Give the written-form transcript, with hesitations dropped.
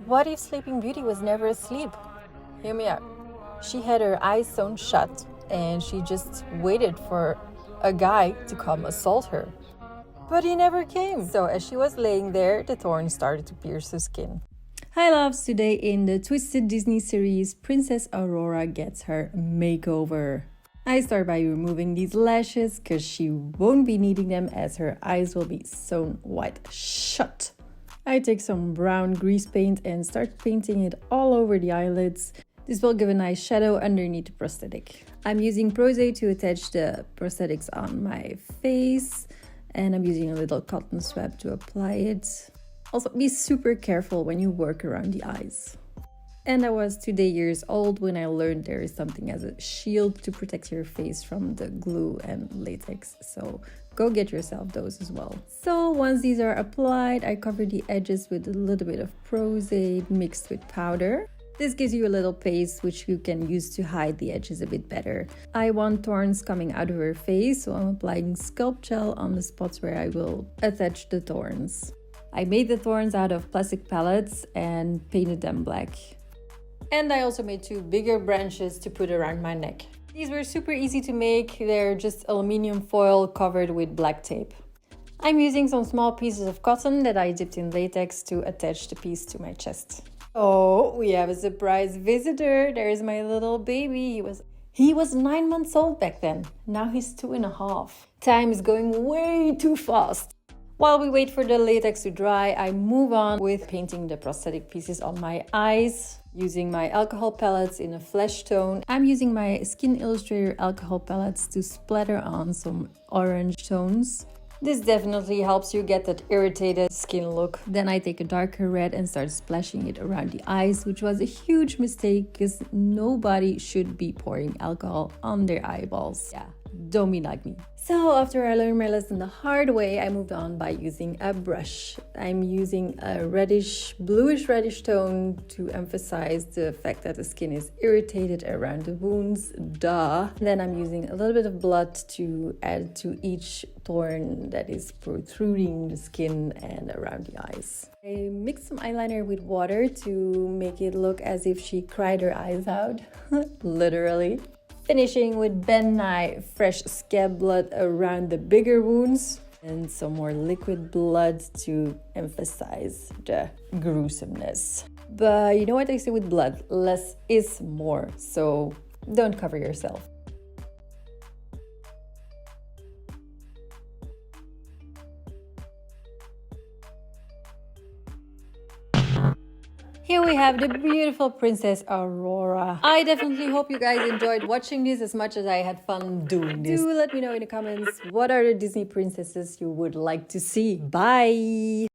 What if Sleeping Beauty was never asleep? Hear me out. She had her eyes sewn shut and she just waited for a guy to come assault her. But he never came. So as she was laying there, the thorns started to pierce her skin. Hi loves, today in the Twisted Disney series, Princess Aurora gets her makeover. I start by removing these lashes because she won't be needing them as her eyes will be sewn wide shut. I take some brown grease paint and start painting it all over the eyelids. This will give a nice shadow underneath the prosthetic. I'm using Prosaid to attach the prosthetics on my face, and I'm using a little cotton swab to apply it. Also, be super careful when you work around the eyes. And I was 2 years old when I learned there is something as a shield to protect your face from the glue and latex. So go get yourself those as well. So once these are applied, I cover the edges with a little bit of Prosaid mixed with powder. This gives you a little paste which you can use to hide the edges a bit better. I want thorns coming out of her face, so I'm applying Sculpt Gel on the spots where I will attach the thorns. I made the thorns out of plastic pellets and painted them black. And I also made 2 bigger branches to put around my neck. These were super easy to make. They're just aluminum foil covered with black tape. I'm using some small pieces of cotton that I dipped in latex to attach the piece to my chest. Oh, we have a surprise visitor. There's my little baby. He was 9 months old back then. Now he's 2.5. Time is going way too fast. While we wait for the latex to dry, I move on with painting the prosthetic pieces on my eyes. Using my alcohol palettes in a flesh tone. I'm using my SkinIllustrator alcohol palettes to splatter on some orange tones. This definitely helps you get that irritated skin look. Then I take a darker red and start splashing it around the eyes, which was a huge mistake because nobody should be pouring alcohol on their eyeballs. Yeah, don't be like me. So after I learned my lesson the hard way, I moved on by using a brush. I'm using a bluish reddish tone to emphasize the fact that the skin is irritated around the wounds. Duh. Then I'm using a little bit of blood to add to each thorn that is protruding the skin and around the eyes. I mixed some eyeliner with water to make it look as if she cried her eyes out. Literally. Finishing with Ben Nye fresh scab blood around the bigger wounds and some more liquid blood to emphasize the gruesomeness. But you know what I say with blood? Less is more, so don't cover yourself. Here we have the beautiful Princess Aurora. I definitely hope you guys enjoyed watching this as much as I had fun doing this. Do let me know in the comments what are the Disney princesses you would like to see. Bye!